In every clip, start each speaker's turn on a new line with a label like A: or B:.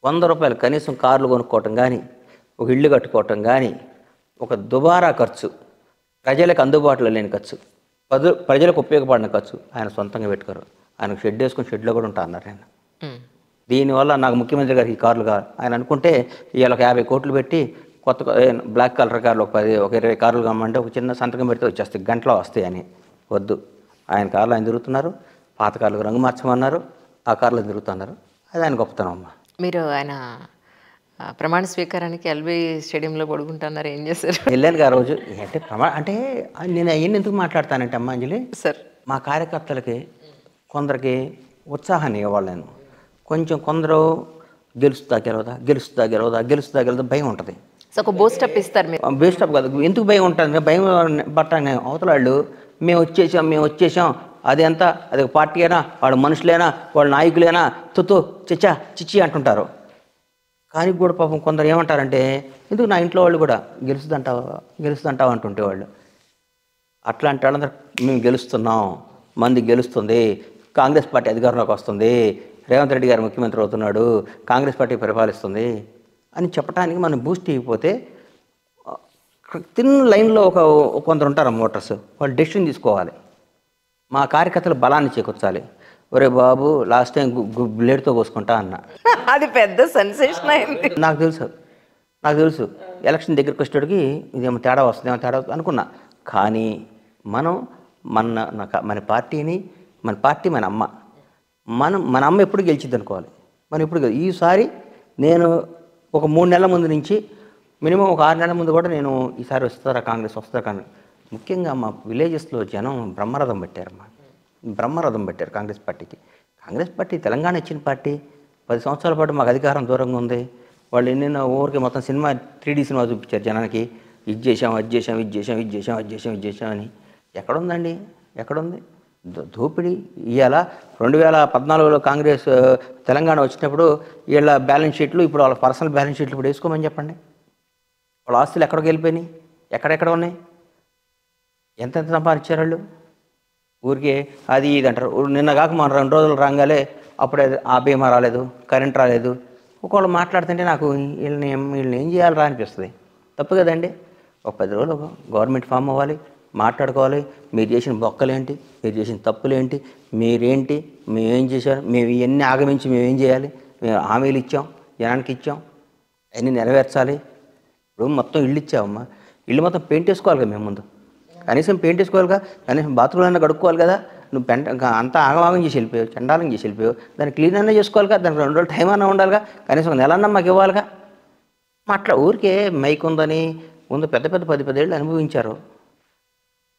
A: రూ. 100 కనీసం కార్లు కొనుక్కోవటం గానీ, ఒక ఇల్లు కట్టుకోవటం గానీ, ఒక దుబారా ఖర్చు, ప్రజలకు అందుబాటులో లేని ఖర్చు, ప్రజలకు ఉపయోగపడిన ఖర్చు ఆయన సొంతంగా పెట్టుకోరు. ఆయనకు షెడ్ వేసుకుని షెడ్లో కూడా ఉంటా అన్నారు ఆయన. దీనివల్ల నాకు ముఖ్యమంత్రి గారికి ఈ కార్లు కావాలి ఆయన అనుకుంటే ఇవాళ ఒక 50 కోట్లు పెట్టి కొత్త బ్లాక్ కలర్ కార్లు ఒక 20 కార్లు కామంటే ఒక చిన్న సంతకం పెడితే వచ్చేస్తాయి, గంటలో వస్తాయి అని. వద్దు, ఆయన కార్లు ఆయన తిరుగుతున్నారు. పాత కార్లకు రంగు మార్చమన్నారు, ఆ కార్లు తిరుగుతున్నారు. అది ఆయన గొప్పతనం అమ్మ.
B: మీరు ఆయన ప్రమాణ స్వీకారానికి ఎల్బీ స్టేడియంలో పడుకుంటున్నారు, ఏం చేశారు?
A: వెళ్ళాను ఆ రోజు. అంటే నేను అవన్నీ ఎందుకు మాట్లాడతానంటే అమ్మ అంజలి
B: సార్,
A: మా కార్యకర్తలకి కొందరికి ఉత్సాహాన్ని ఇవ్వాలి నేను. కొందరు గెలుస్తా గెలవదా భయం ఉంటుంది.
B: సో ఒక బూస్టప్ ఇస్తారు మీరు.
A: బూస్టప్ కాదు, ఎందుకు భయం ఉంటుంది? భయం పట్టాను అవతల వాళ్ళు మేము వచ్చేసాం అది ఎంత, అది ఒక పార్టీ అయినా, వాళ్ళ మనుషులైనా, వాళ్ళ నాయకులైనా చిచ్చా చిచ్చి అంటుంటారు. కానీ కూడా పాపం కొందరు ఏమంటారంటే ఎందుకు నా ఇంట్లో వాళ్ళు కూడా గెలుస్తుంటావు అంటుంటే వాళ్ళు. అట్లాంటి వాళ్ళందరూ మేము గెలుస్తున్నాం, మంది గెలుస్తుంది, కాంగ్రెస్ పార్టీ అధికారంలోకి వస్తుంది, రేవంత్ రెడ్డి గారు ముఖ్యమంత్రి అవుతున్నాడు, కాంగ్రెస్ పార్టీ పరిపాలిస్తుంది అని చెప్పడానికి మనం బూస్ట్ ఇవ్వకపోతే తిన్ లైన్లో కొందరు ఉంటారు మోటార్స్, వాళ్ళు డెసిషన్ తీసుకోవాలి. మా కార్యకర్తలు బలాన్ని చేకూర్చాలి. ఒరే బాబు లాస్ట్ టైం బ్లేడ్తో కోసుకుంటా అన్న,
B: అది పెద్ద సెన్సేషన్ అయింది.
A: నాకు తెలుసు ఎలక్షన్ దగ్గరికి వచ్చేటోడికి ఇదేమో తేడా వస్తుంది అనుకున్నా. కానీ మనం మన పార్టీని, మన అమ్మ, మన అమ్మ ఎప్పుడు గెలిచిద్ది అనుకోవాలి. మనం ఎప్పుడు ఈసారి నేను ఒక 3 నెలల ముందు నుంచి మినిమం ఒక 6 నెలల ముందు కూడా నేను ఈసారి కాంగ్రెస్ వస్తారా ముఖ్యంగా మా విలేజెస్లో జనం బ్రహ్మరథం పెట్టారు కాంగ్రెస్ పార్టీకి. కాంగ్రెస్ పార్టీ తెలంగాణ ఇచ్చిన పార్టీ, 10 సంవత్సరాల పాటు మాకు అధికారం దూరంగా ఉంది. వాళ్ళు ఎన్నెన్నో ఊరికి మొత్తం 3D సినిమా చూపించారు జనానికి. ఇది చేసాం అని. ఎక్కడుందండి? ఎక్కడుంది దోపిడీ? ఇవాళ 2014లో కాంగ్రెస్ తెలంగాణ వచ్చినప్పుడు వీళ్ళ బ్యాలెన్స్ షీట్లు, ఇప్పుడు వాళ్ళ పర్సనల్ బ్యాలెన్స్ షీట్లు ఇప్పుడు వేసుకోమని చెప్పండి. వాళ్ళ ఆస్తులు ఎక్కడికి వెళ్ళిపోయినాయి? ఎక్కడెక్కడ ఉన్నాయి? ఎంతెంత సంపాదించారు వాళ్ళు? ఊరికే అది ఇది అంటారు. నిన్న కాక మన 2 రోజులు రాగానే అప్పుడే ఆ బీమా రాలేదు, కరెంట్ రాలేదు. ఒకళ్ళు మాట్లాడుతుంటే నాకు వీళ్ళని ఏం చేయాలరా అనిపిస్తుంది. తప్పు కదండి. ఒక 10 రోజులు గవర్నమెంట్ ఫామ్ అవ్వాలి, మాట్లాడుకోవాలి. మీరు చేసిన బొక్కలేంటి, మీరు చేసిన తప్పులేంటి, మీరేంటి, మేమేం చేశారు, మేము ఇవన్నీ ఆగమించి మేమేం చేయాలి, మేము హామీలు ఇచ్చాం, జనానికి ఇచ్చాం, అవన్నీ నెరవేర్చాలి. ఇప్పుడు మొత్తం ఇల్లు ఇచ్చామమ్మా, ఇల్లు మొత్తం పెయింట్ వేసుకోవాలి కదా. మేము ముందు కనీసం పెయింట్ వేసుకోవాలిగా, కనీసం బాత్రూమ్లన్నా కడుక్కోవాలి కదా. నువ్వు అంతా ఆగమాగం చేసి వెళ్ళిపోయావు, చండాలం చేసి వెళ్ళిపోయావు. దాన్ని క్లీన్ అన్నా చేసుకోవాలి కదా, దానికి 2 రోజులు టైం అన్నా ఉండాలిగా, కనీసం 1 నెల అన్నా మాకు ఇవ్వాలిగా. ఊరికే మైక్ ఉందని ముందు పెద్ద 10 ఏళ్ళు అనుభవించారు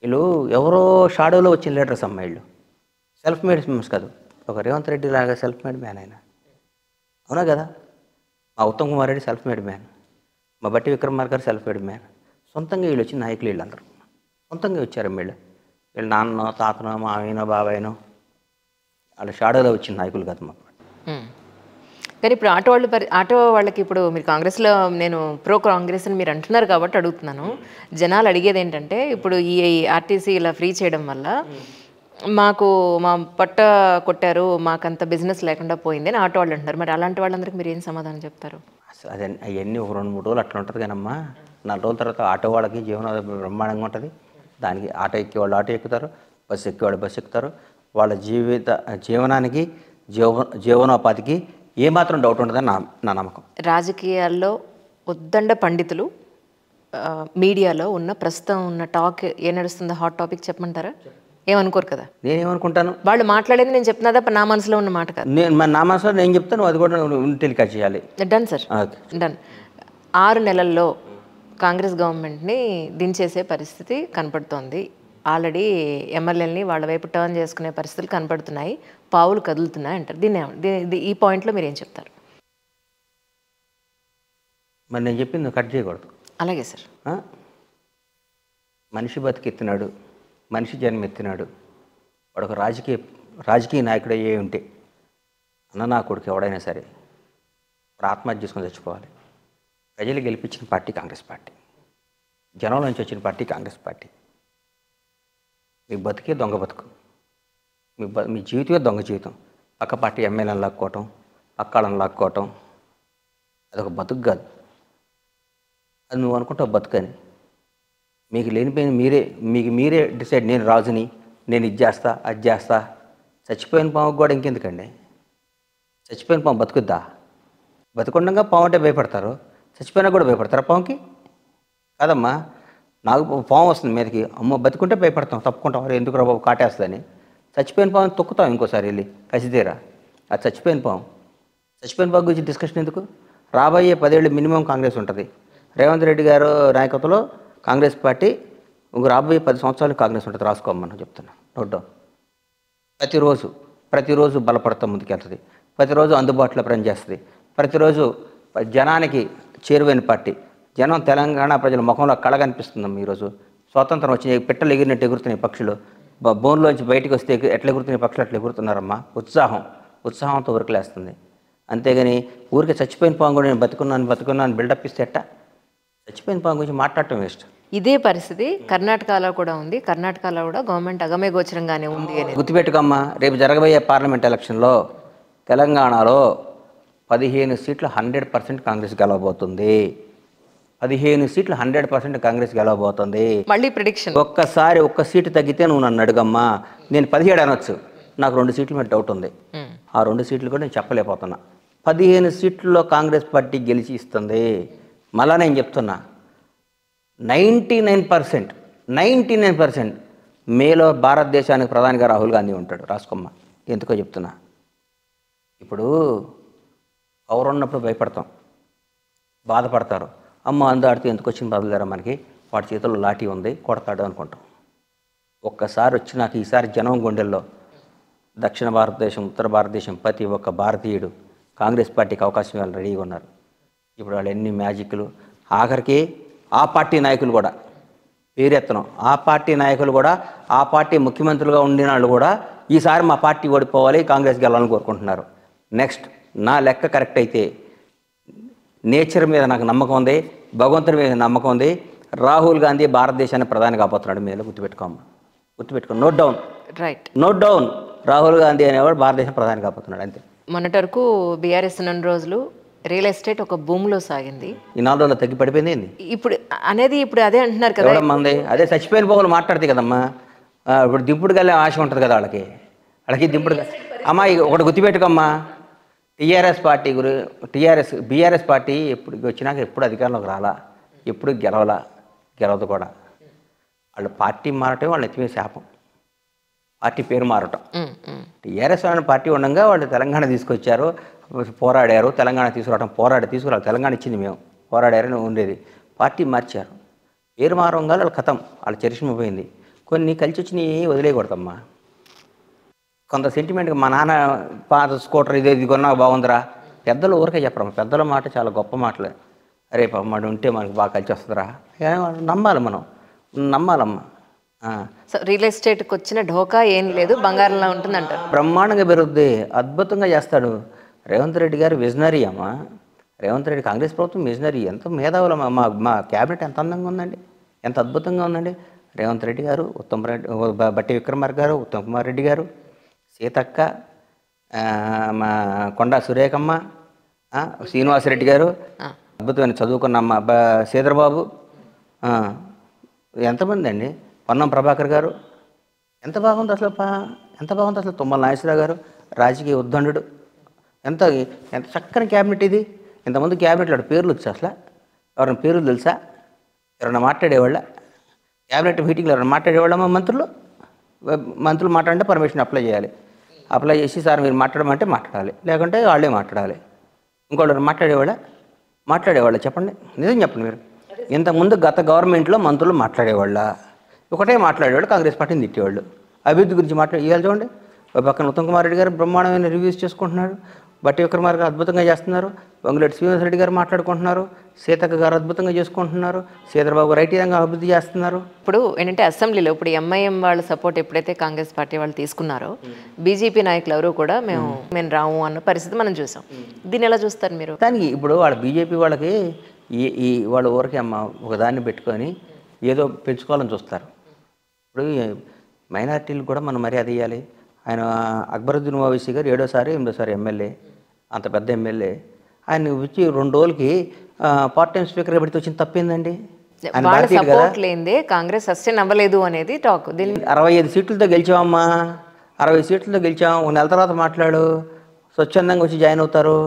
A: వీళ్ళు. ఎవరో షాడోలో వచ్చిన లీడర్స్ అమ్మ వీళ్ళు. సెల్ఫ్ మేడ్ మెంబర్స్ కాదు. ఒక రేవంత్ రెడ్డి లాగా సెల్ఫ్ మేడ్ మ్యాన్ ఆయన, అవునా కదా. మా Uttam Kumar Reddy self made man, మా బట్టి విక్రమార్క గారు సెల్ఫ్ మేడ్ మ్యాన్. సొంతంగా వీళ్ళు వచ్చిన నాయకులు వీళ్ళందరూ సొంతంగా వచ్చారు. వీళ్ళు నాన్ననో తాతనో మామయ్యనో బాబాయ్నో వాళ్ళ షాడోలో వచ్చిన నాయకులు కాదు మాకు.
B: కానీ ఇప్పుడు ఆటో వాళ్ళకి ఇప్పుడు మీరు కాంగ్రెస్లో, నేను ప్రో కాంగ్రెస్ అని మీరు అంటున్నారు కాబట్టి అడుగుతున్నాను. జనాలు అడిగేది ఏంటంటే ఇప్పుడు ఈ ఆర్టీసీ ఇలా ఫ్రీ చేయడం వల్ల మా పట్ట కొట్టారు, మాకంత బిజినెస్ లేకుండా పోయింది అని ఆటో వాళ్ళు అంటున్నారు. మరి అలాంటి వాళ్ళందరికీ మీరు ఏం సమాధానం చెప్తారు?
A: అసలు అదే అవన్నీ ఒక 2-3 రోజులు అట్లా ఉంటుంది కానమ్మా. 4 రోజుల తర్వాత ఆటో వాళ్ళకి జీవనోపాధి బ్రహ్మాండంగా ఉంటుంది. దానికి ఆటో ఎక్కేవాళ్ళు ఆటో ఎక్కుతారు, బస్సు ఎక్కేవాళ్ళు బస్సు ఎక్కుతారు. వాళ్ళ జీవనానికి జీవనోపాధికి ఏమాత్రం డౌట్ ఉంటుందని నా నమ్మకం.
B: రాజకీయాల్లో ఉద్దండ పండితులు, మీడియాలో ఉన్న ప్రస్తుతం ఉన్న టాక్ ఏ నడుస్తుందో హాట్ టాపిక్ చెప్పమంటారా? ఏమనుకోరు కదా?
A: నేనేమనుకుంటాను,
B: వాళ్ళు మాట్లాడేది నేను చెప్తున్నా, నా మనసులో ఉన్న మాట కాదు.
A: నా మనసులో నేను చెప్తాను, అది కూడా టెలికాస్ట్ చేయాలి.
B: Done sir, done. 6 నెలల్లో కాంగ్రెస్ గవర్నమెంట్ని దించేసే పరిస్థితి కనపడుతోంది. ఆల్రెడీ ఎమ్మెల్యేలని వాళ్ళ వైపు టర్న్ చేసుకునే పరిస్థితులు కనపడుతున్నాయి, పావులు కదులుతున్నాయి అంటారు. ఈ పాయింట్లో మీరు ఏం చెప్తారు?
A: మరి నేను చెప్పింది కట్ చేయకూడదు.
B: అలాగే సార్.
A: మనిషి బతికెత్తినాడు, మనిషి జన్మెత్తినాడు, వాడు ఒక రాజకీయ నాయకుడు అయ్యే ఉంటే నా కొడుకు ఎవడైనా సరే వాడు ఆత్మహత్య చేసుకొని చచ్చిపోవాలి. ప్రజలు గెలిపించిన పార్టీ కాంగ్రెస్ పార్టీ, జనంలో నుంచి వచ్చిన పార్టీ కాంగ్రెస్ పార్టీ. మీ బతికే దొంగ బతుకు, మీ జీవితమే దొంగ జీవితం. పక్క పార్టీ ఎమ్మెల్యేలను లాక్కోవటం, అక్కాళ్ళని లాక్కోవటం, అదొక బతుకు కాదు. అది నువ్వు అనుకుంటావు బతుకని. మీకు లేనిపోయిన మీరే డిసైడ్, నేను రాజుని, నేను ఇది చేస్తా అది చేస్తా. చచ్చిపోయిన పాముకు కూడా ఇంకెందుకండి? చచ్చిపోయిన పాము బతుకుద్దా? బతుకుండగా పాము అంటే భయపడతారు, చచ్చిపోయినా కూడా భయపడతారా పాముకి? కాదమ్మా. నాకు పాము వస్తుంది మీదకి, అమ్మో బతుకుంటే భయపడతాం, తప్పుకుంటాం, అరే ఎందుకు రా బాబు కాటేస్తుందని. చచ్చిపోయిన పాము తొక్కుతాం ఇంకోసారి వెళ్ళి కసిదీరా. అది చచ్చిపోయిన పాము. చచ్చిపోయిన పాము గురించి డిస్కషన్ ఎందుకు? రాబోయే 10 ఏళ్ళు మినిమం కాంగ్రెస్ ఉంటుంది. రేవంత్ రెడ్డి గారు నాయకత్వంలో కాంగ్రెస్ పార్టీ రాబోయే 10 సంవత్సరాలు కాంగ్రెస్ ఉంటుంది. రాసుకోమని చెప్తున్నా. Note down. ప్రతిరోజు బలపడతాం, ముందుకెళ్తుంది. ప్రతిరోజు అందుబాటులో పనిచేస్తుంది. ప్రతిరోజు జనానికి చేరువైన పార్టీ. జనం తెలంగాణ ప్రజల ముఖంలో కళ కనిపిస్తుందమ్మా. ఈరోజు స్వాతంత్రం వచ్చి పిట్టలు ఎగిరినట్టు ఎగురుతున్నాయి పక్షులు. బోన్లోంచి బయటికి వస్తే ఎట్లా ఎగురుతున్నాయి పక్షులు అట్లా ఎగురుతున్నారమ్మా. ఉత్సాహంతో ఉరకలేస్తుంది. అంతేగాని ఊరికి చచ్చిపోయిన పాము కూడా నేను బతుకున్నాను బిల్డప్ ఇస్తే ఎట్టా? చచ్చిపోయిన పాము గురించి మాట్లాడటం వేస్ట్.
B: ఇదే పరిస్థితి కర్ణాటకలో కూడా ఉంది. కర్ణాటకలో కూడా గవర్నమెంట్ అగమే గోచరంగానే ఉంది అనేది
A: గుర్తుపెట్టుకమ్మా. రేపు జరగబోయే పార్లమెంట్ ఎలక్షన్లో తెలంగాణలో 15 సీట్లు 100% కాంగ్రెస్ గెలవబోతుంది. 15 సీట్లు 100% కాంగ్రెస్ గెలవబోతుంది.
B: మళ్ళీ ప్రిడిక్షన్.
A: ఒక్క సీటు తగ్గితే నువ్వు నన్ను అడుగమ్మా. నేను 17 అనొచ్చు, నాకు 2 సీట్ల మీద డౌట్ ఉంది. ఆ 2 సీట్లు కూడా నేను చెప్పలేకపోతున్నా. 15 సీట్లలో కాంగ్రెస్ పార్టీ గెలిచి ఇస్తుంది. మళ్ళా నేను చెప్తున్నా, 99% మేలో భారతదేశానికి ప్రధానిగా రాహుల్ గాంధీ ఉంటాడు. రాసుకోమ్మా. ఎందుకో చెప్తున్నా. ఇప్పుడు పవర్ ఉన్నప్పుడు భయపడతాం, బాధపడతారు. అమ్మ అందాడితే ఎందుకు వచ్చింది బదులుదారా మనకి, వాడి చేతుల్లో లాఠీ ఉంది కొడతాడు అనుకుంటాం. ఒక్కసారి వచ్చినాక ఈసారి జనం గుండెల్లో దక్షిణ భారతదేశం, ఉత్తర భారతదేశం ప్రతి ఒక్క భారతీయుడు కాంగ్రెస్ పార్టీకి అవకాశం ఇవ్వాలని రెడీగా ఉన్నారు. ఇప్పుడు వాళ్ళు ఎన్ని మ్యాజిక్లు. ఆఖరికి ఆ పార్టీ నాయకులు కూడా పేరెత్తనం. ఆ పార్టీ నాయకులు కూడా, ఆ పార్టీ ముఖ్యమంత్రులుగా ఉండిన వాళ్ళు కూడా ఈసారి మా పార్టీ ఓడిపోవాలి, కాంగ్రెస్ గెలవాలని కోరుకుంటున్నారు. నెక్స్ట్ నా లెక్క కరెక్ట్ అయితే, నేచర్ మీద నాకు నమ్మకం ఉంది, భగవంతుడి మీద నమ్మకం ఉంది, రాహుల్ గాంధీ భారతదేశాన్ని ప్రధాని కాబోతున్నాడు. మీద గుర్తుపెట్టుకో. Note down.
B: Right.
A: Note down. Rahul Gandhi అనేవాడు భారతదేశం ప్రధాని కాబోతున్నాడు. అంతే.
B: మొన్నటి వరకు బీఆర్ఎస్ ఉన్న రోజులు రియల్ ఎస్టేట్ ఒక భూమిలో సాగింది.
A: ఈ 4 రోజుల్లో తగ్గి పడిపోయింది ఏంది
B: ఇప్పుడు అదే అంటున్నారు కదా.
A: ఎవడమ్మంది అదే చచ్చిపోయిన పోగులు మాట్లాడితే కదమ్మా. ఇప్పుడు దింపుడు గల్లే ఆశ ఉంటుంది కదా వాళ్ళకి దింపుడు. అమ్మా ఒకటి గుర్తుపెట్టుకోమ్మా. బీఆర్ఎస్ పార్టీ ఎప్పుడు వచ్చినాక ఎప్పుడు అధికారంలోకి రాలా, ఎప్పుడు గెలవదు కూడా. వాళ్ళు పార్టీ మారటం వాళ్ళ ఎత్తిమే శాపం. పార్టీ పేరు మారటం. టీఆర్ఎస్ అనే పార్టీ ఉండగా వాళ్ళు తెలంగాణ తీసుకొచ్చారు, పోరాడారు. తెలంగాణ తీసుకురావాలి. తెలంగాణ ఇచ్చింది మేము, పోరాడారని ఉండేది. పార్టీ మార్చారు, పేరు మారంగా వాళ్ళ కథం, వాళ్ళ చరిష్మ పోయింది. కొన్ని కలిసి వచ్చినాయి వదిలేయకూడదమ్మా. కొంత సెంటిమెంట్గా మా నాన్న పాత స్కూటర్ ఇది కొన్నా బాగుందిరా. పెద్దలు ఊరికే చెప్పరు. పెద్దల మాట చాలా గొప్ప మాటలు. అరే పాప మాట ఉంటే మనకు బాగా కలిసి వస్తుందిరా. నమ్మాలి, మనం నమ్మాలమ్మా.
B: సో రియల్ ఎస్టేట్కి వచ్చిన ఢోకా ఏం లేదు, బంగారంలా ఉంటుంది అంటారు.
A: బ్రహ్మాండంగా పెరుగుద్ది, అద్భుతంగా చేస్తాడు. రేవంత్ రెడ్డి గారు విజనరీ అమ్మా. రేవంత్ రెడ్డి కాంగ్రెస్ ప్రభుత్వం విజనరీ. ఎంత మేధావులమ్మా. మా క్యాబినెట్ ఎంత అందంగా ఉందండి, ఎంత అద్భుతంగా ఉందండి. రేవంత్ రెడ్డి గారు, బట్టి విక్రమార్క గారు, ఉత్తమ్ కుమార్ రెడ్డి గారు, సీతక్క, మా కొండా సురేఖమ్మ, శ్రీనివాసరెడ్డి గారు, అద్భుతమైన చదువుకున్న అమ్మ శ్రీధరబాబు, ఎంతమంది అండి, పొన్నం ప్రభాకర్ గారు. ఎంత బాగుంది అసలు తుమ్మల నాగేశ్వరరావు గారు, రాజకీయ ఉద్దండు. ఎంత చక్కని క్యాబినెట్ ఇది. ఇంతమంది క్యాబినెట్లో పేర్లు వచ్చా? అసలు ఎవరైనా పేర్లు తెలుసా? ఎవరైనా మాట్లాడేవాళ్ళ? క్యాబినెట్ మీటింగ్లో ఎవరైనా మాట్లాడేవాళ్ళమ్మా? మంత్రులు మాట్లాడంటే పర్మిషన్ అప్లై చేసి సార్ మీరు మాట్లాడమంటే మాట్లాడాలి, లేకుంటే వాళ్ళే మాట్లాడాలి. ఇంకోళ్ళు మాట్లాడేవాళ్ళ చెప్పండి, నిజం చెప్పండి మీరు. ఇంతకుముందు గత గవర్నమెంట్లో మంత్రులు మాట్లాడేవాళ్ళ? ఒకటే మాట్లాడేవాళ్ళు, కాంగ్రెస్ పార్టీని తిట్టేవాళ్ళు. అభివృద్ధి గురించి ఇవాళ చూడండి, ఒక పక్కన ఉత్తమ్ కుమార్ రెడ్డి గారు బ్రహ్మాండమైన రివ్యూస్ చేసుకుంటున్నారు, బట్టి విక్రమార్క గారు అద్భుతంగా చేస్తున్నారు, వంగులేటి శ్రీనివాసరెడ్డి గారు మాట్లాడుకుంటున్నారు, సీతక్క గారు అద్భుతంగా చేసుకుంటున్నారు, శ్రీధరబాబు రైట్ రంగా అభివృద్ధి చేస్తున్నారు.
B: ఇప్పుడు ఏంటంటే అసెంబ్లీలో ఇప్పుడు ఎంఐఎం వాళ్ళ సపోర్ట్ ఎప్పుడైతే కాంగ్రెస్ పార్టీ వాళ్ళు తీసుకున్నారో, బీజేపీ నాయకులు ఎవరు కూడా మేము రాము అన్న పరిస్థితి మనం చూసాం. దీన్ని ఎలా చూస్తారు మీరు?
A: దానికి ఇప్పుడు వాళ్ళ బీజేపీ వాళ్ళకి ఈ వాళ్ళ ఊరికి ఒకదాన్ని పెట్టుకొని ఏదో పెంచుకోవాలని చూస్తారు. ఇప్పుడు మైనార్టీలు కూడా మనం మర్యాద ఇవ్వాలి. ఆయన అక్బరుద్దీన్ ఓవైసీ గారు 7వ సారి 8వ సారి ఎమ్మెల్యే, అంత పెద్ద ఎమ్మెల్యే. ఆయన వచ్చి 2 రోజులకి పార్ట్ టైం స్పీకర్గా పెడితే వచ్చిన తప్పేందండి? ఆయన
B: వాళ్ళ
A: భారతీయుడు కదా.
B: సపోర్ట్ లేనిదే కాంగ్రెస్ సస్టైన్ అవ్వలేదు అనేది టాక్. దీన్ని
A: 65 సీట్లతో గెలిచామమ్మా, 60 సీట్లతో గెలిచాం. 1 నెల తర్వాత మాట్లాడు, స్వచ్ఛందంగా వచ్చి జాయిన్ అవుతారు.